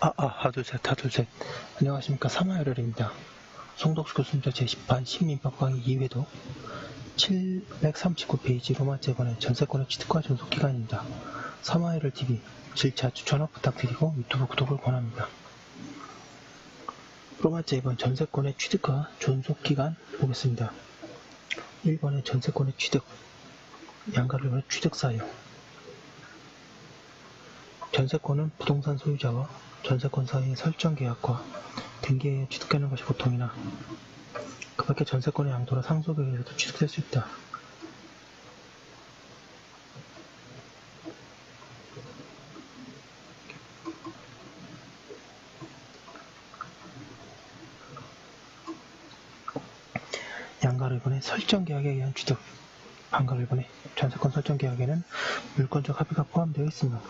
하둘셋. 안녕하십니까. 사마열혈입니다. 송덕수 교수님자 제10판 시민법 강의 2회독 739페이지 로마제 번의 전세권의 취득과 존속기간입니다. 사마열혈TV 질차 추천을 부탁드리고 유튜브 구독을 권합니다. 로마제 2번 전세권의 취득과 존속기간 보겠습니다. 1번의 전세권의 취득, 양가를 취득사유. 전세권은 부동산 소유자와 전세권 사이의 설정 계약과 등기에 의해 취득하는 것이 보통이나 그 밖에 전세권의 양도나 상속에 의해서도 취득될 수 있다. 양가를번의 설정 계약에 의한 취득. 반가를번의 전세권 설정 계약에는 물권적 합의가 포함되어 있으며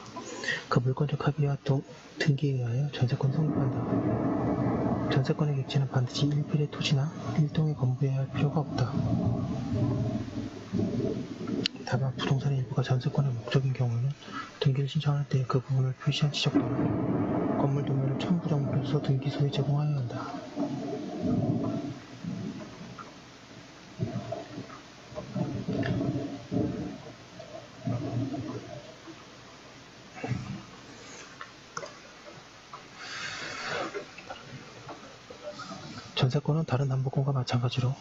그 물권적 합의와 등기에 의하여 전세권 성립한다. 전세권의 객지는 반드시 일필의 토지나 일동의 건물이어야 할 필요가 없다. 다만 부동산의 일부가 전세권의 목적인 경우에는 등기를 신청할 때 그 부분을 표시한 지적도나 건물 도면을 첨부 정보로서 등기소에 제공하여야 한다. 전세권은 다른 담보권과 마찬가지로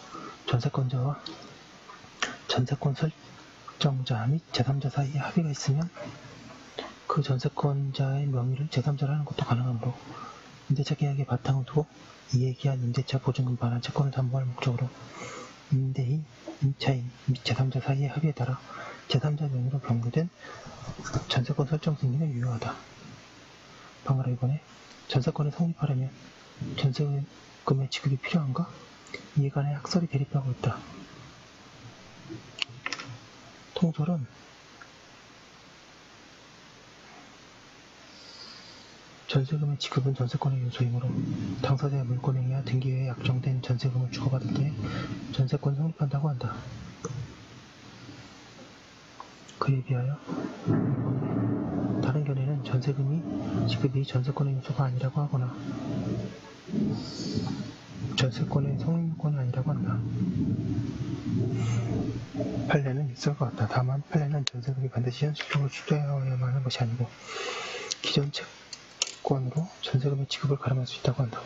전세권자와 전세권 설정자 및 제3자 사이에 합의가 있으면 그 전세권자의 명의를 제3자로 하는 것도 가능하므로 임대차 계약의 바탕을 두고 이에 기한 임대차 보증금 반환 채권을 담보할 목적으로 임대인, 임차인 및 제3자 사이의 합의에 따라 제3자 명의로 변경된 전세권 설정 승인은 유효하다. 방가로 이번에 전세권을 성립하려면 전세금의 지급이 필요한가? 이에 관해 학설이 대립하고 있다. 통설은 전세금의 지급은 전세권의 요소이므로 당사자의 물권에 의한 등기회에 약정된 전세금을 주고받을 때 전세권이 성립한다고 한다. 그에 비하여 다른 견해는 전세금이 지급이 전세권의 요소가 아니라고 하거나 전세권의 성립권이 아니라고 한다. 판례는 있을 것 같다. 다만 판례는 전세금이 반드시 현실적으로 취득되어야만 하는 것이 아니고 기존 채권으로 전세금의 지급을 가름할 수 있다고 한다.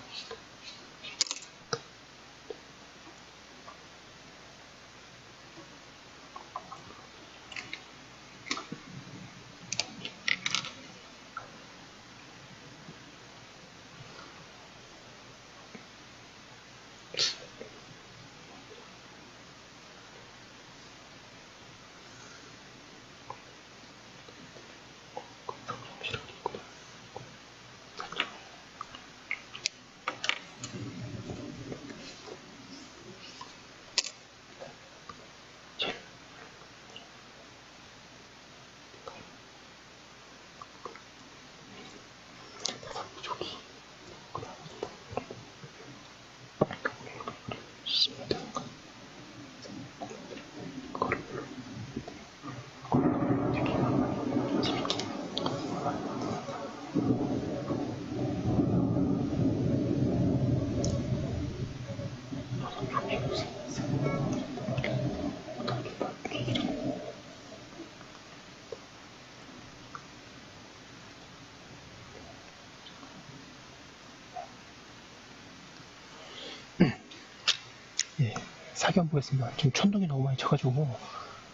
사견 보겠습니다. 지금 천둥이 너무 많이 쳐가지고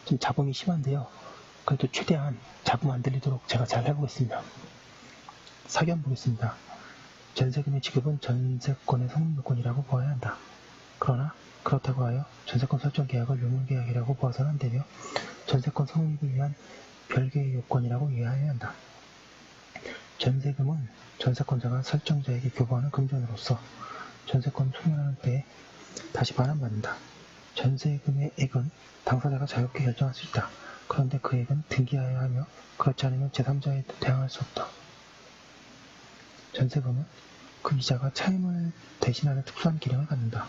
좀 잡음이 심한데요. 그래도 최대한 잡음 안 들리도록 제가 잘 해보겠습니다. 사견 보겠습니다. 전세금의 지급은 전세권의 성립요건이라고 보아야 한다. 그러나 그렇다고 하여 전세권 설정 계약을 유물계약이라고 보아서는 안되며 전세권 성립을 위한 별개의 요건이라고 이해해야 한다. 전세금은 전세권자가 설정자에게 교부하는 금전으로서 전세권 소멸하는 때에 다시 반환받는다. 전세금의 액은 당사자가 자유롭게 결정할 수 있다. 그런데 그 액은 등기하여야 하며 그렇지 않으면 제3자에 대항할 수 없다. 전세금은 그 이자가 차임을 대신하는 특수한 기능을 갖는다.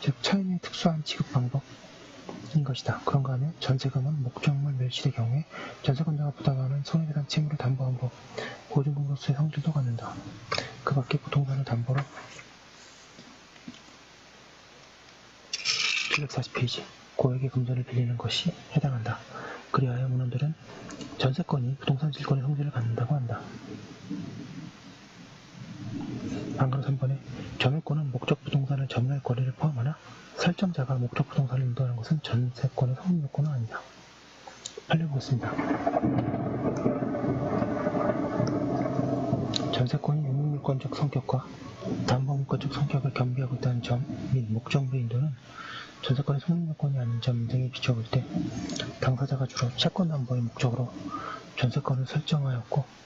즉 차임의 특수한 지급 방법, 인 것이다. 그런가 하면 전세금은 목적물 멸실의 경우에 전세권자가 부담하는 손해배상 채무를 담보한 법, 보증금으로서의 성질도 갖는다. 그 밖에 부동산을 담보로 740페이지 고액의 금전을 빌리는 것이 해당한다. 그리하여 문헌들은 전세권이 부동산 질권의 성질을 갖는다고 한다. 방금 3번에 점유권은 목적 부동산을 점유할 권리를 포함하나 설정자가 목적 부동산을 인도하는 것은 전세권의 성립 요건은 아니다. 살펴보겠습니다. 전세권이 유무물권적 성격과 담보물권적 성격을 겸비하고 있다는 점 및 목적물의 인도는 전세권의 성립 요건이 아닌 점 등에 비춰볼 때 당사자가 주로 채권 담보의 목적으로 전세권을 설정하였고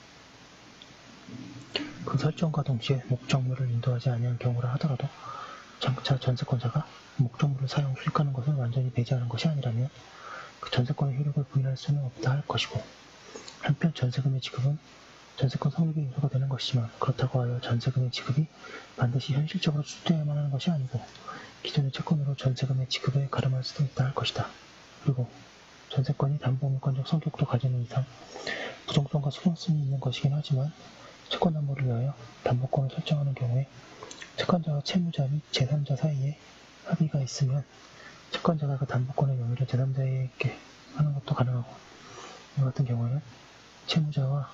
그 설정과 동시에 목적물을 인도하지 아니한 경우라 하더라도 장차 전세권자가 목적물을 사용 수익하는 것을 완전히 배제하는 것이 아니라면 그 전세권의 효력을 부인할 수는 없다 할 것이고, 한편 전세금의 지급은 전세권 성립의 요소가 되는 것이지만 그렇다고 하여 전세금의 지급이 반드시 현실적으로 수되어야만 하는 것이 아니고 기존의 채권으로 전세금의 지급에 가름할 수도 있다 할 것이다. 그리고 전세권이 담보물권적 성격도 가지는 이상 부동성과 수용성이 있는 것이긴 하지만 채권 담보를 위하여 담보권을 설정하는 경우에 채권자와 채무자 및 제3자 사이에 합의가 있으면 채권자가 그 담보권의 명의를 제3자에게 하는 것도 가능하고, 이 같은 경우에는 채무자와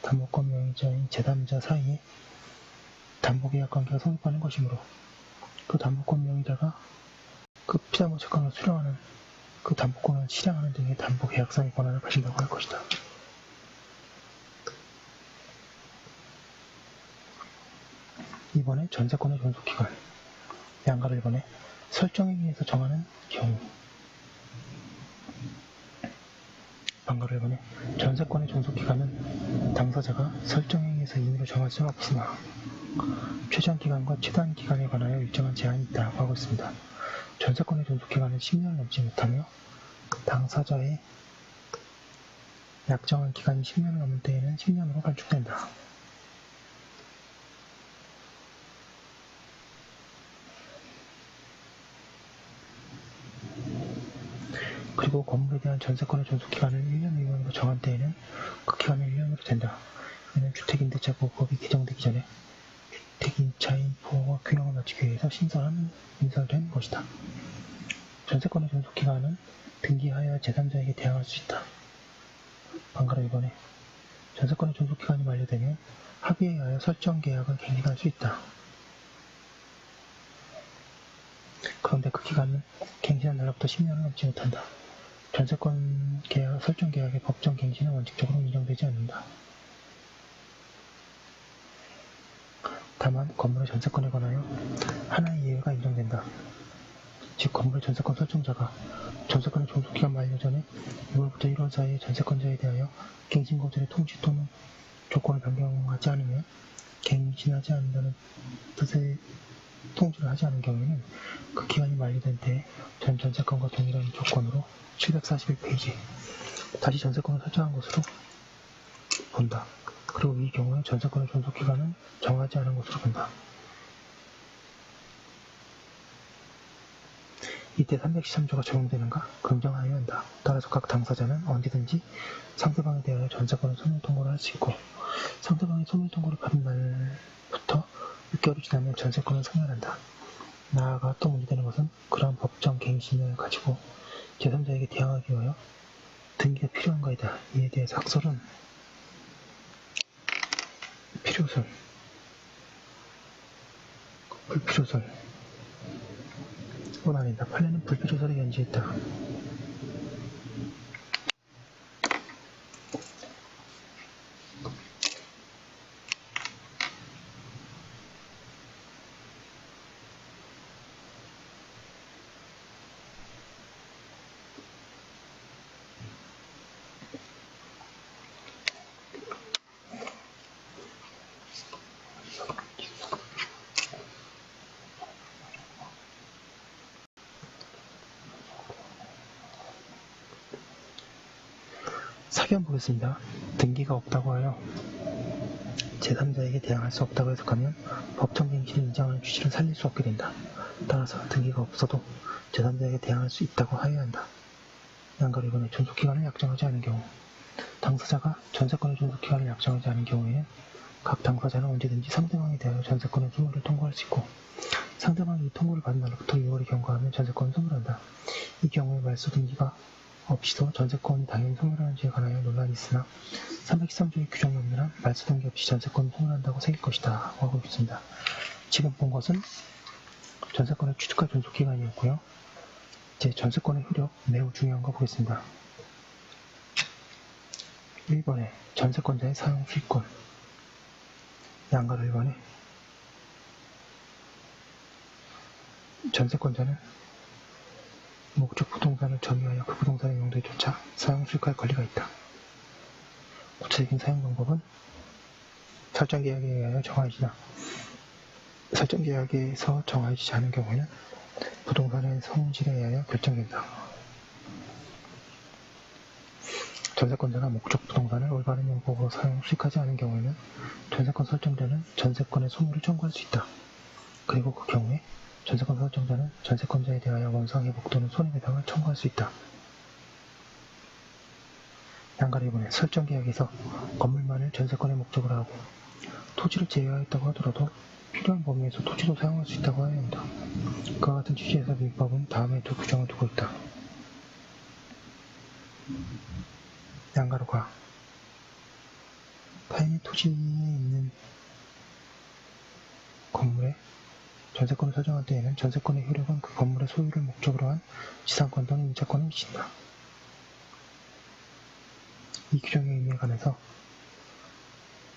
담보권 명의자인 제3자 사이에 담보계약 관계가 성립하는 것이므로 그 담보권 명의자가 그 피담보 채권을 수령하는 그 담보권을 실행하는 등의 담보계약상의 권한을 가진다고 할 것이다. 이번에 전세권의 존속기간, 양가를 1번에 설정에 의해서 정하는 경우, 양가를 1번에 전세권의 존속기간은 당사자가 설정에 의해서 임의로 정할 수는 없으나 최장기간과 최단기간에 관하여 일정한 제한이 있다고 하고 있습니다. 전세권의 존속기간은 10년을 넘지 못하며 당사자의 약정한 기간이 10년을 넘을 때에는 10년으로 단축된다. 그리고 건물에 대한 전세권의 존속기간을 1년 미만으로 정한 때에는 그 기간은 1년으로 된다. 이는 주택임대차 보호법이 개정되기 전에 주택임차인 보호와 균형을 맞추기 위해서 신설된 것이다. 전세권의 존속기간은 등기하여 제3자에게 대항할 수 있다. 방가로 1번에 전세권의 존속기간이 만료되면 합의에 의하여 설정계약을 갱신할 수 있다. 그런데 그 기간은 갱신한 날로부터 10년을 넘지 못한다. 전세권 계약, 설정 계약의 법정 갱신은 원칙적으로 인정되지 않는다. 다만 건물의 전세권에 관하여 하나의 예외가 인정된다. 즉 건물의 전세권 설정자가 전세권의 존속기간 만료 전에 6월부터 1월 사이에 전세권자에 대하여 갱신거절의 통지 또는 조건을 변경하지 않으면 갱신하지 않는다는 뜻의 통지를 하지 않은 경우에는 그 기간이 만료된 때에 전 전세권과 동일한 조건으로 741페이지 다시 전세권을 설정한 것으로 본다. 그리고 이 경우에 전세권의 존속기간은 정하지 않은 것으로 본다. 이때 313조가 적용되는가? 긍정하여야 한다. 따라서 각 당사자는 언제든지 상대방에 대하여 전세권을 소멸통고를 할 수 있고, 상대방이 소멸통고를 받은 날부터 6개월이 지나면 전세권을 소멸한다. 나아가 또 문제되는 것은 그러한 법정 갱신을 가지고 제3자에게 대항하기 위하여 등기가 필요한가이다. 이에 대해서 학설은 필요설, 불필요설, 아니다. 판례는 불필요설에 연지했다. 사견 보겠습니다. 등기가 없다고 하여 제3자에게 대항할 수 없다고 해석하면 법정갱신을 인정하는 취지를 살릴 수 없게 된다. 따라서 등기가 없어도 제3자에게 대항할 수 있다고 하여야 한다. 양가로 2번에 존속기간을 약정하지 않은 경우 당사자가 전세권의 존속기간을 약정하지 않은 경우에는 각 당사자는 언제든지 상대방에 대하여 전세권의 소멸을 통고할 수 있고 상대방이 이 통고를 받은 날로부터 2월이 경과하면 전세권을 소멸한다. 이 경우에 말소 등기가 없이도 전세권이 당연히 소멸하는지에 관하여 논란이 있으나 313조의 규정이 없는 한 말소 등기 없이 전세권을 소멸한다고 새길 것이다 하고 있습니다. 지금 본 것은 전세권의 취득과 존속기간이었고요. 이제 전세권의 효력 매우 중요한 거 보겠습니다. 1번에 전세권자의 사용 수익권 양가로 1번에 전세권자는 목적 부동산을 점유하여 그 부동산의 용도에 쫓아 사용 수익할 권리가 있다. 구체적인 사용 방법은 설정계약에 의하여 정하여지나 설정계약에서 정하여지지 않은 경우에는 부동산의 성질에 의하여 결정된다. 전세권자가 목적 부동산을 올바른 용법으로 사용 수익하지 않은 경우에는 전세권 설정자는 전세권의 소멸을 청구할 수 있다. 그리고 그 경우에 전세권 설정자는 전세권자에 대하여 원상회복 또는 손해배상을 청구할 수 있다. 양가로 2번에 설정계약에서 건물만을 전세권의 목적으로 하고 토지를 제외하였다고 하더라도 필요한 범위에서 토지도 사용할 수 있다고 해야 한다. 그와 같은 취지에서 민법은 다음의 두 규정을 두고 있다. 양가로 가 타인의 토지에 있는 건물에 전세권을 설정할 때에는 전세권의 효력은 그 건물의 소유를 목적으로 한 지상권 또는 임차권에 미친다. 이 규정의 의미에 관해서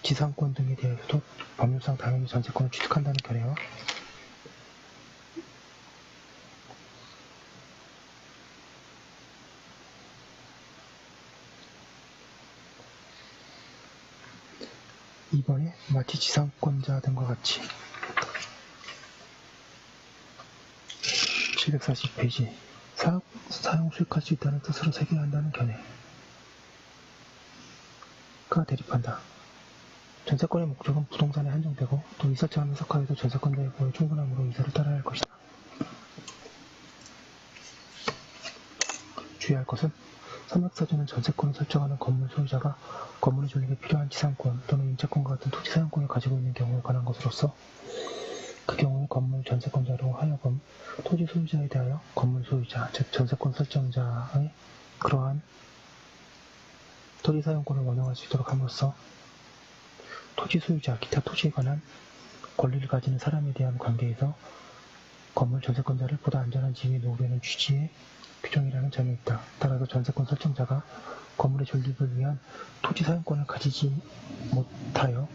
지상권 등에 대해서도 법률상 당연히 전세권을 취득한다는 견해와 이번에 마치 지상권자 등과 같이 740페이지 사용 수익할 수 있다는 뜻으로 새겨야 한다는 견해가 대립한다. 전세권의 목적은 부동산에 한정되고 또 이사처럼 해석하여도 전세권자의 보호에 충분함으로 이사를 따라야 할 것이다. 주의할 것은 삼약사조는 전세권을 설정하는 건물 소유자가 건물의 존립에 필요한 지상권 또는 임차권과 같은 토지 사용권을 가지고 있는 경우에 관한 것으로서 그 경우에 건물 전세권자로 하여금 토지 소유자에 대하여 건물 소유자, 즉 전세권 설정자의 그러한 토지 사용권을 원용할 수 있도록 함으로써 토지 소유자, 기타 토지에 관한 권리를 가지는 사람에 대한 관계에서 건물 전세권자를 보다 안전한 지위에 놓으려는 취지의 규정이라는 점이 있다. 따라서 전세권 설정자가 건물의 존립을 위한 토지 사용권을 가지지 못하여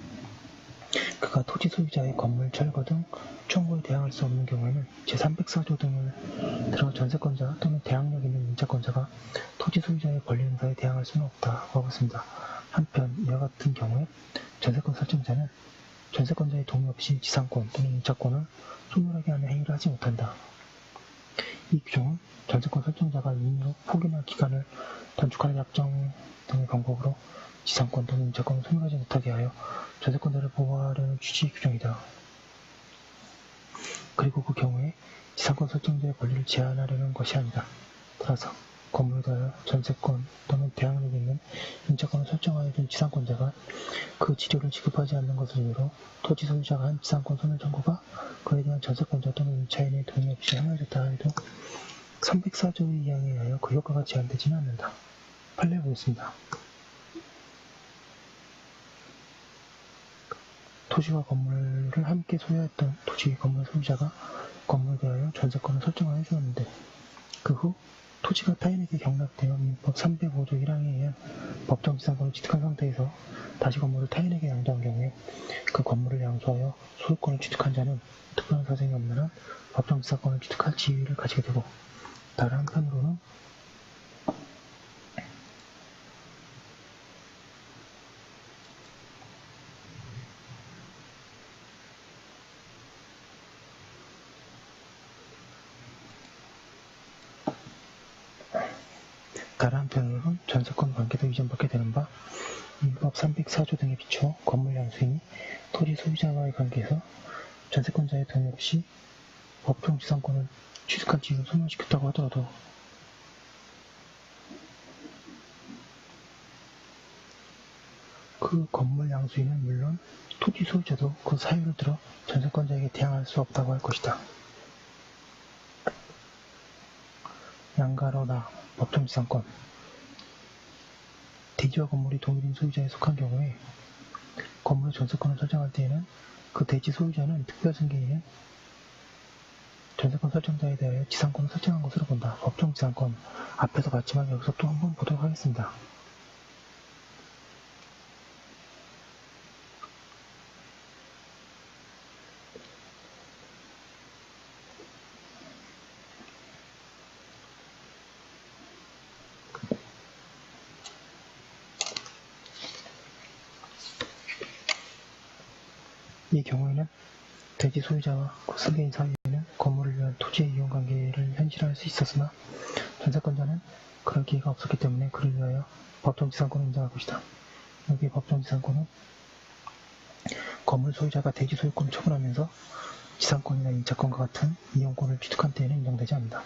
그가 토지 소유자의 건물 철거 등 청구에 대항할 수 없는 경우에는 제304조 등을 들어 전세권자 또는 대항력 있는 임차권자가 토지 소유자의 권리 행사에 대항할 수는 없다고 하고 있습니다. 한편 이와 같은 경우에 전세권 설정자는 전세권자의 동의 없이 지상권 또는 임차권을 소멸하게 하는 행위를 하지 못한다. 이 규정은 전세권 설정자가 임의로 포기나 기간을 단축하는 약정 등의 방법으로 지상권 또는 임차권을 소멸하지 못하게 하여 전세권자를 보호하려는 취지의 규정이다. 그리고 그 경우에 지상권 설정자의 권리를 제한하려는 것이 아니다. 따라서 건물에 대하여 전세권 또는 대항력이 있는 임차권을 설정하여 준 지상권자가 그 지료를 지급하지 않는 것을 이유로 토지 소유자가 한 지상권 소멸 청구가 그에 대한 전세권자 또는 임차인의 동의 없이 행하였다 해도 304조의 이항에 의하여 그 효과가 제한되지는 않는다. 판례 보겠습니다. 토지와 건물을 함께 소유했던 토지 건물 소유자가 건물에 대하여 전세권을 설정하여 주었는데 그 후 토지가 타인에게 경락되어 민법 305조 1항에 의한 법정 지상권을 취득한 상태에서 다시 건물을 타인에게 양도한 경우에 그 건물을 양수하여 소유권을 취득한 자는 특별한 사정이 없는 한 법정 지상권을 취득할 지위를 가지게 되고 다른 한편으로는 전세권 관계도 이전받게 되는 바 민법 304조 등에 비추어 건물 양수인이 토지 소유자와의 관계에서 전세권자의 동의 없이 법정 지상권을 취득한 지위를 소멸시켰다고 하더라도 그 건물 양수인은 물론 토지 소유자도 그 사유를 들어 전세권자에게 대항할 수 없다고 할 것이다. 양가로나 법정지상권 대지와 건물이 동일인 소유자에 속한 경우에 건물의 전세권을 설정할 때에는 그 대지 소유자는 특별승계인은 전세권 설정자에 대하여 지상권을 설정한 것으로 본다. 법정지상권 앞에서 봤지만 여기서 또 한 번 보도록 하겠습니다. 이 경우에는 대지 소유자와 승계인 사이에는 건물을 위한 토지의 이용 관계를 현실화할 수 있었으나 전세권자는 그럴 기회가 없었기 때문에 그를 위하여 법정지상권을 인정할 것이다. 여기에 법정지상권은 건물 소유자가 대지 소유권을 처분하면서 지상권이나 임차권과 같은 이용권을 취득한 때에는 인정되지 않는다.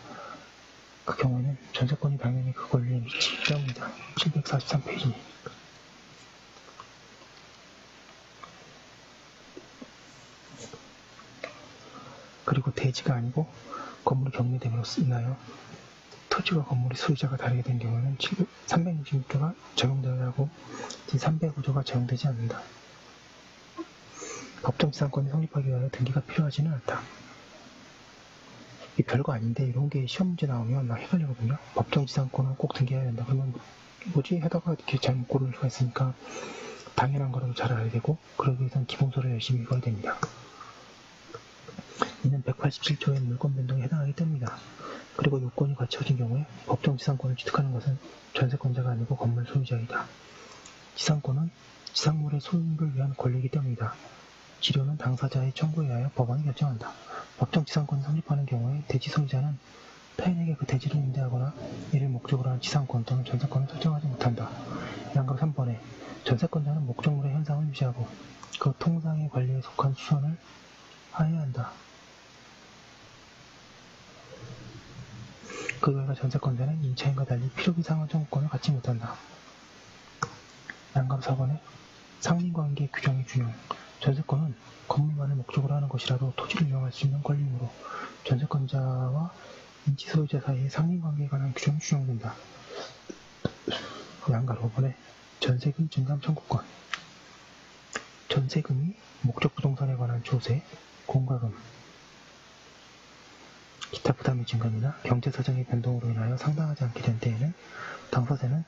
그 경우에는 전세권이 당연히 그 권리에 미치기 때문이다. 743페이지. 그리고 대지가 아니고 건물이 경매됨으로 인하여 토지와 건물의 소유자가 다르게 된 경우에는 366조가 적용되고 제305조가 적용되지 않는다. 법정지상권이 성립하기 위하여 등기가 필요하지는 않다. 이게 별거 아닌데 이런 게 시험 문제 나오면 막 헷갈리거든요. 법정지상권은 꼭 등기해야 된다. 그러면 뭐지? 하다가 이렇게 잘못 고를 수가 있으니까 당연한 거라고 잘 알아야 되고 그러기 위해서는 기본서를 열심히 읽어야 됩니다. 이는 187조의 물권 변동에 해당하기 때문이다. 그리고 요건이 갖춰진 경우에 법정지상권을 취득하는 것은 전세권자가 아니고 건물 소유자이다. 지상권은 지상물의 소유를 위한 권리이기 때문이다. 지료는 당사자의 청구에 의하여 법원이 결정한다. 법정지상권이 성립하는 경우에 대지 소유자는 타인에게 그 대지를 임대하거나 이를 목적으로 한 지상권 또는 전세권을 설정하지 못한다. 양각 3번에 전세권자는 목적물의 현상을 유지하고 그 통상의 관리에 속한 수선을 하여야 한다. 그 결과 전세권자는 임차인과 달리 필요비상환 청구권을 갖지 못한다. 양각 4번에 상린관계 규정의 준용 전세권은 건물만을 목적으로 하는 것이라도 토지를 이용할 수 있는 권리이므로 전세권자와 임치 소유자 사이의 상린관계에 관한 규정이 준용된다. 양각 5번에 전세금 증감 청구권 전세금이 목적 부동산에 관한 조세, 공과금, 기타 부담의 증감이나 경제사정의 변동으로 인하여 상당하지 않게 된 때에는 당사자는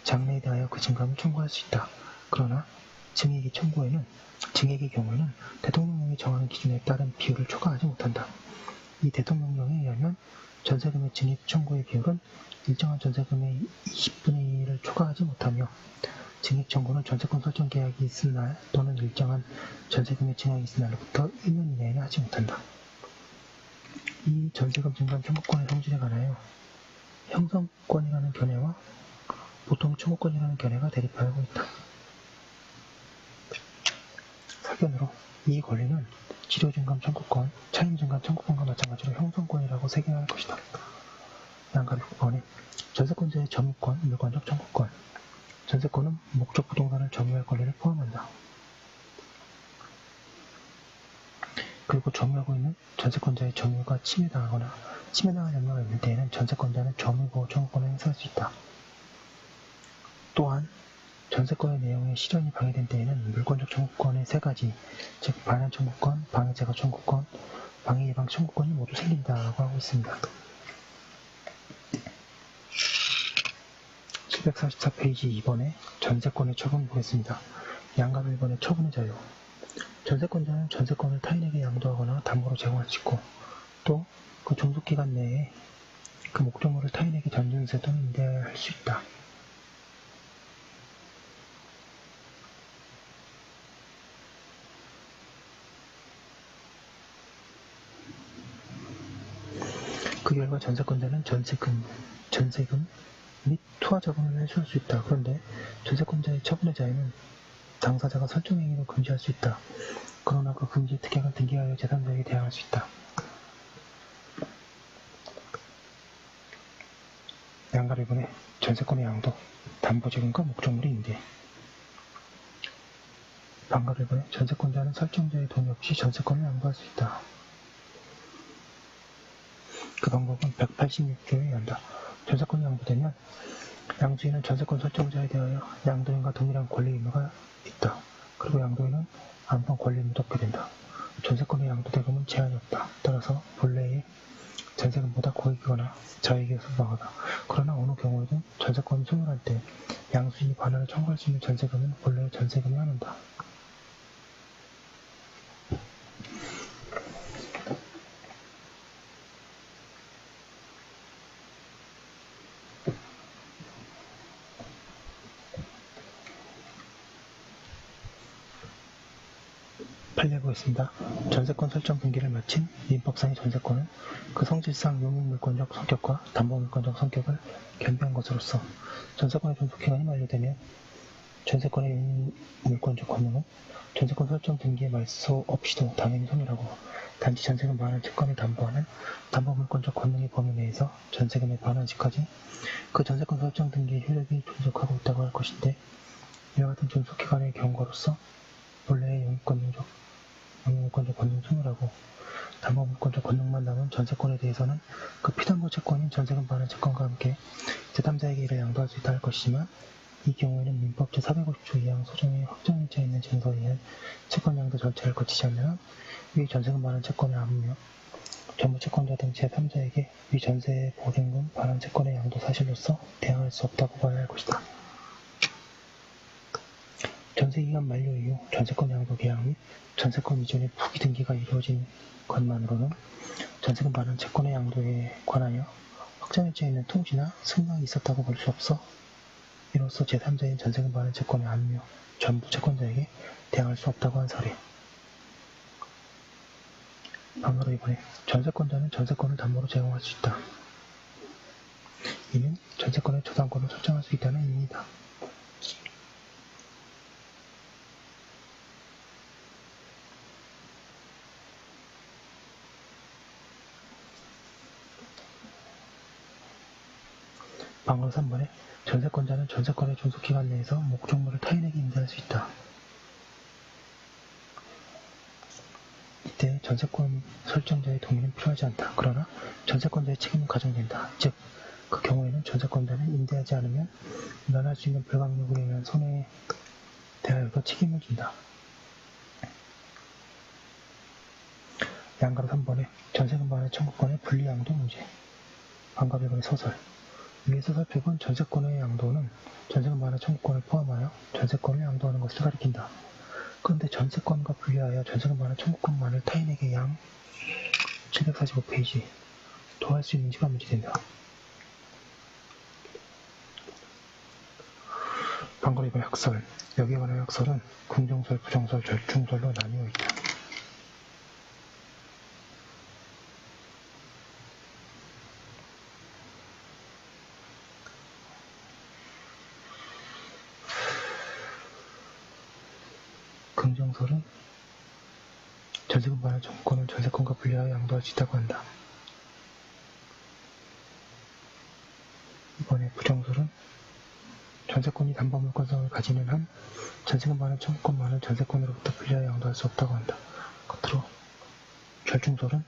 장래에 대하여 그 증감을 청구할 수 있다. 그러나 증액의 경우에는 대통령령이 정하는 기준에 따른 비율을 초과하지 못한다. 이 대통령령에 의하면 전세금의 증액 청구의 비율은 일정한 전세금의 20분의 1을 초과하지 못하며 증액 청구는 전세권 설정 계약이 있을 날 또는 일정한 전세금의 증액이 있을 날로부터 1년 이내에는 하지 못한다. 이 전세금 증감 청구권의 성질에 관하여 형성권이라는 견해와 보통 청구권이라는 견해가 대립하고 있다. 사견으로 이 권리는 지료증감 청구권, 차임증감 청구권과 마찬가지로 형성권이라고 세계할 것이다. 양각 6번에 전세권자의 점유권, 물권적 청구권 전세권은 목적 부동산을 점유할 권리를 포함한다. 그리고 점유하고 있는 전세권자의 점유가 침해당하거나 침해당할 염려가 있는 때에는 전세권자는 점유보호 청구권을 행사할 수 있다. 또한 전세권의 내용의 실현이 방해된 때에는 물권적 청구권의 세 가지, 즉 반환 청구권, 방해 제거 청구권, 방해 예방 청구권이 모두 생긴다고 하고 있습니다. 744페이지 2번에 전세권의 처분 보겠습니다. 양각 1번의 처분의 자유 전세권자는 전세권을 타인에게 양도하거나 담보로 제공할 수 있고 또 그 종속기간 내에 그 목적물을 타인에게 전전세 또는 임대할 수 있다. 그 결과 전세권자는 전세금 및 투하자본을 회수할 수 있다. 그런데 전세권자의 처분의 자유는 당사자가 설정행위로 금지할 수 있다. 그러나 그 금지 특약은 등기하여 제3자에게 대항할 수 있다. 양가를 보내 전세권의 양도, 담보재금과 목적물이 임대. 반가를 보내 전세권자는 설정자의 동의 없이 전세권을 양도할 수 있다. 그 방법은 186조에 의한다. 전세권이 양도되면 양주인은 전세권 설정자에 대하여 양도인과 동일한 권리 의무가 있다. 그리고 양도인은 아무런 권리 의무도 없게 된다. 전세권의 양도대금은 제한이 없다. 따라서 본래의 전세금보다 고액이거나 저액에 소방하다. 그러나 어느 경우에든 전세권이 소멸할 때 양수인이 반환을 청구할 수 있는 전세금은 본래의 전세금에 한한다. 판례해보겠습니다. 전세권 설정 등기를 마친 민법상의 전세권은 그 성질상 용익물권적 성격과 담보물권적 성격을 겸비한 것으로서 전세권의 존속기간이 만료되면 전세권의 용익물권적 권능은 전세권 설정 등기에 말소 없이도 당연히 소멸하고 단지 전세금 반환 채권을 담보하는 담보물권적 권능의 범위 내에서 전세금의 반환 시까지 그 전세권 설정 등기의 효력이 존속하고 있다고 할 것인데, 이와 같은 존속기간의 경과로서 본래의 용익물권적 권능을 소멸하고 담보물권적 권능만 남은 전세권에 대해서는 그 피담보 채권인 전세금 반환 채권과 함께 제3자에게 이를 양도할 수 있다 할 것이지만, 이 경우에는 민법 제450조 2항 소정의 확정일자에 있는 증서에 의한 채권 양도 절차를 거치지 않으면 위 전세금 반환 채권의 암며 전부 채권자 등 제3자에게 위 전세 보증금 반환 채권의 양도 사실로서 대항할 수 없다고 봐야 할 것이다. 전세기간 만료 이후 전세권 양도 계약 및 전세권 이전의 부기 등기가 이루어진 것만으로는 전세금 반환 채권의 양도에 관하여 확정일자에 있는 통지나 승낙이 있었다고 볼 수 없어 이로써 제3자인 전세금 반환 채권의 암며 전부 채권자에게 대항할 수 없다고 한 사례. 반가로 이번에 전세권자는 전세권을 담보로 제공할 수 있다. 이는 전세권의 초당권을 설정할 수 있다는 의미이다. 방금 3번에 전세권자는 전세권의 존속기간 내에서 목적물을 타인에게 임대할 수 있다. 이때 전세권 설정자의 동의는 필요하지 않다. 그러나 전세권자의 책임은 가정된다. 즉, 그 경우에는 전세권자는 임대하지 않으면 면할 수 있는 불강력으로 인한 손해에 대하여도 책임을 진다. 양가로 3번에 전세금 반환 청구권의 분리양도 문제. 방가백의 소설. 위에서 살펴본 전세권의 양도는 전세금 반환 청구권을 포함하여 전세권을 양도하는 것을 가리킨다. 그런데 전세권과 분리하여 전세금 반환 청구권만을 타인에게 양 745페이지 도할 수 있는지가 문제된다. 방금 이번 학설. 여기에 관한 학설은 긍정설, 부정설, 절충설로 나뉘어 있다. 긍정설은 전세금 반환 청구권을 전세권과 분리하여 양도할 수 있다고 한다. 이번에 부정설은 전세권이 담보물권성을 가지는 한 전세금 반환 청구권만을 전세권으로부터 분리하여 양도할 수 없다고 한다. 겉으로 절충설은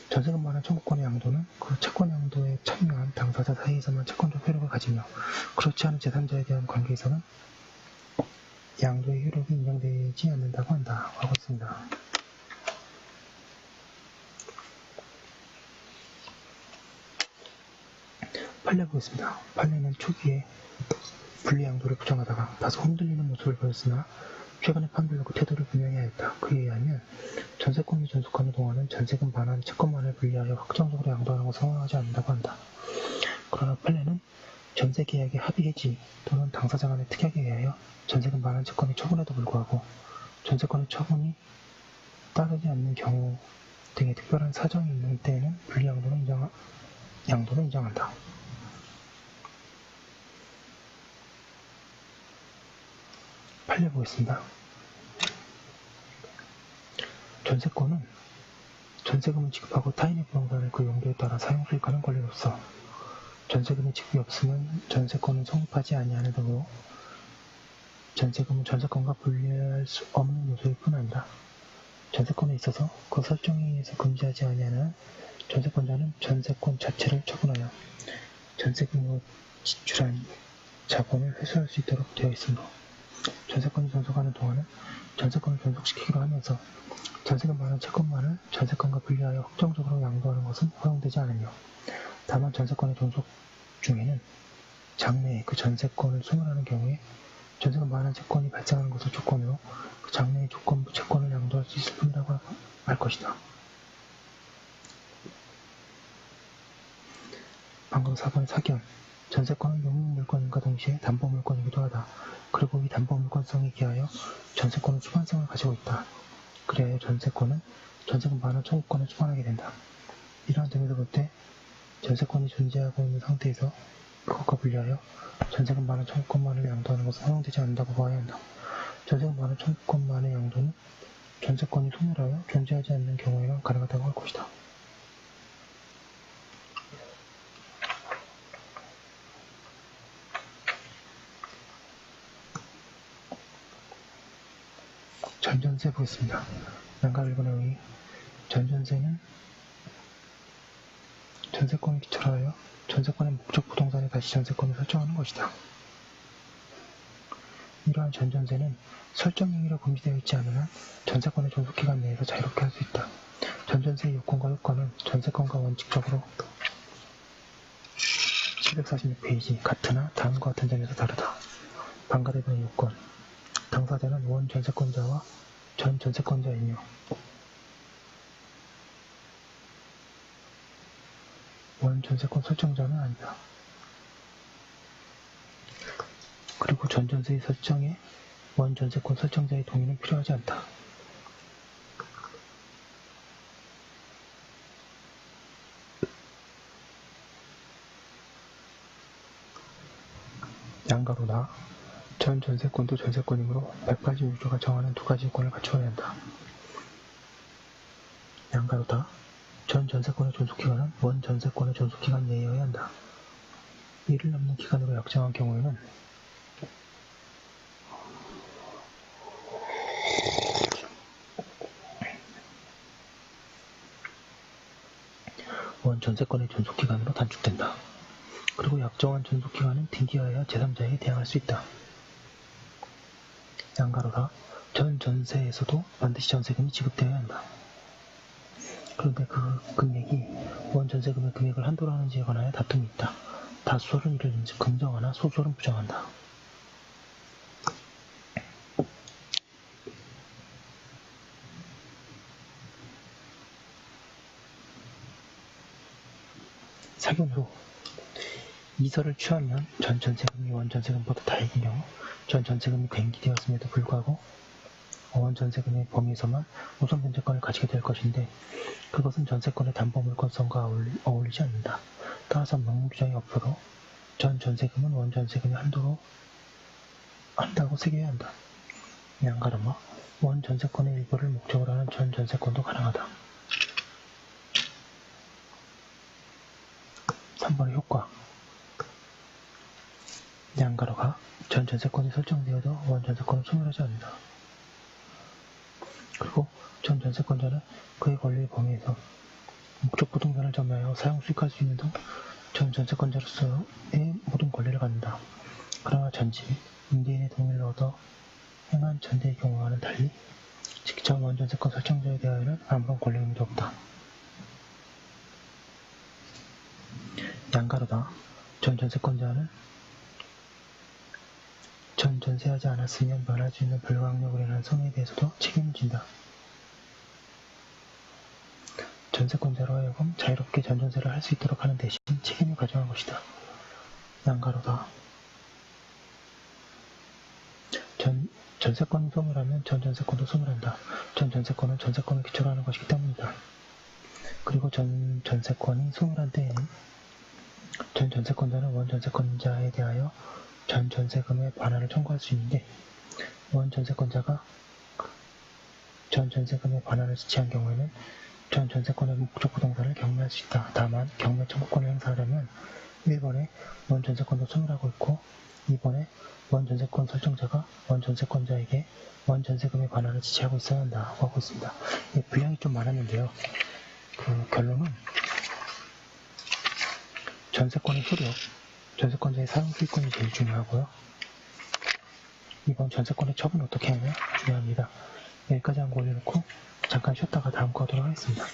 전세금 반환 청구권의 양도는 그 채권 양도에 참여한 당사자 사이에서만 채권적 효력을 가지며 그렇지 않은 제3자에 대한 관계에서는 양도의 효력이 인정되지 않는다고 한다. 하고 있습니다. 판례 보겠습니다. 판례는 초기에 분리양도를 부정하다가 다소 흔들리는 모습을 보였으나 최근에 판별하고 태도를 분명히 하였다. 그에 의하면 전세권이 존속하는 동안은 전세금 반환 채권만을 분리하여 확정적으로 양도하는 것을 허용하지 않는다고 한다. 그러나 판례는 전세계약의 합의 해지 또는 당사자 간의 특약에 의하여 전세금 반환 채권의 처분에도 불구하고 전세권의 처분이 따르지 않는 경우 등의 특별한 사정이 있는 때에는 분리양도는 인정한다. 판례 보겠습니다. 전세권은 전세금을 지급하고 타인의 부동산을 그 용도에 따라 사용 수익하는 권리로서 전세금의 지급이 없으면 전세권은 성립하지 아니하는 등으로 전세금은 전세권과 분리할 수 없는 요소일 뿐 아니라 전세권에 있어서 그 설정에 의해서 금지하지 아니하는 전세권자는 전세권 자체를 처분하여 전세금으로 지출한 자본을 회수할 수 있도록 되어 있으므로 전세권이 존속하는 동안은 전세권을 존속시키기로 하면서 전세금 많은 채권만을 전세권과 분리하여 확정적으로 양도하는 것은 허용되지 않으며 다만 전세권의 존속 중에는 장래에 그 전세권을 소멸하는 경우에 전세금 많은 채권이 발생하는 것을 조건으로 그 장래의 조건부 채권을 양도할 수 있을 뿐이라고 할 것이다. 방금 4번의 사견. 전세권은 용익물권과 동시에 담보물권이기도 하다. 그리고 이 담보물권성에 기하여 전세권은 수반성을 가지고 있다. 그래야 전세권은 전세금 많은 청구권을 수반하게 된다. 이러한 점에서 볼 때 전세권이 존재하고 있는 상태에서 그것과 분리하여 전세금 많은 청구권만을 양도하는 것은 허용되지 않는다고 봐야 한다. 전세금 많은 청구권만의 양도는 전세권이 소멸하여 존재하지 않는 경우에만 가능하다고 할 것이다. 전전세 보겠습니다. 양가 1번에 의해 전전세는 전세권을 기초로 하여 전세권의 목적 부동산에 다시 전세권을 설정하는 것이다. 이러한 전전세는 설정 행위로 금지되어 있지 않은 한 전세권의 존속기간 내에서 자유롭게 할 수 있다. 전전세의 요건과 효과는 전세권과 원칙적으로 746페이지 같으나 다음과 같은 점에서 다르다. 반가대변의 요건. 당사자는 원 전세권자와 전 전세권자이며 원 전세권 설정자는 아니다. 그리고 전전세의 설정에 원 전세권 설정자의 동의는 필요하지 않다. 양가로다. 전 전세권도 전세권이므로 186조가 정하는 두 가지 요건을 갖추어야 한다. 양가로다. 전 전세권의 존속기간은 원 전세권의 존속기간 내여야 한다. 이를 넘는 기간으로 약정한 경우에는 원 전세권의 존속기간으로 단축된다. 그리고 약정한 존속기간은 등기하여 제3자에게 대항할 수 있다. 양가로다. 전 전세에서도 반드시 전세금이 지급되어야 한다. 그런데 그 금액이 원 전세금의 금액을 한도로 하는지에 관하여 다툼이 있다. 다수설은 이를 긍정하나 소수설은 부정한다. 사견으로 이설을 취하면 전 전세금이 원 전세금보다 다액인 경우 전 전세금이 갱기되었음에도 불구하고 원 전세금의 범위에서만 우선 변제권을 가지게 될 것인데 그것은 전세권의 담보물권성과 어울리지 않는다. 따라서 명문규정이 없어도 전 전세금은 원 전세금의 한도로 한다고 새겨야 한다. 양가로마 원 전세권의 일부를 목적으로 하는 전 전세권도 가능하다. 3번의 효과. 양가로가 전 전세권이 설정되어도 원 전세권을 소멸하지 않는다. 그리고 전 전세권자는 그의 권리의 범위에서 목적 부동산을 점유하여 사용 수익할 수 있는 등 전 전세권자로서의 모든 권리를 갖는다. 그러나 전집, 임대인의 동의를 얻어 행한 전대의 경우와는 달리 직접 원 전세권 설정자에 대하여는 아무런 권리 의무도 없다. 양가로다. 전 전세권자는 전 전세하지 않았으면 면할 수 있는 불가항력으로 인한 손해에 대해서도 책임을 진다. 전세권자로 하여금 자유롭게 전전세를 할 수 있도록 하는 대신 책임을 가져간 것이다. 양가로다. 전세권이 소멸하면 전전세권도 소멸한다. 전전세권은 전세권을 기초로 하는 것이기 때문이다. 그리고 전세권이 소멸한 때에는 전전세권자는 원전세권자에 대하여 전전세금의 반환을 청구할 수 있는데 원전세권자가 전전세금의 반환을 지체한 경우에는 전 전세권의 목적 부동산을 경매할 수 있다. 다만 경매 청구권을 행사하려면 1번에 원 전세권자 소멸하고 있고 2번에 원 전세권 설정자가 원 전세권자에게 원 전세금의 반환을 지시하고 있어야 한다고 하고 있습니다. 예, 분량이 좀 많았는데요. 그 결론은 전세권의 효력, 전세권자의 사용수익권이 제일 중요하고요. 이번 전세권의 처분 어떻게 하냐 중요합니다. 여기까지 한 거 올려놓고 잠깐 쉬었다가 다음 거 하도록 하겠습니다.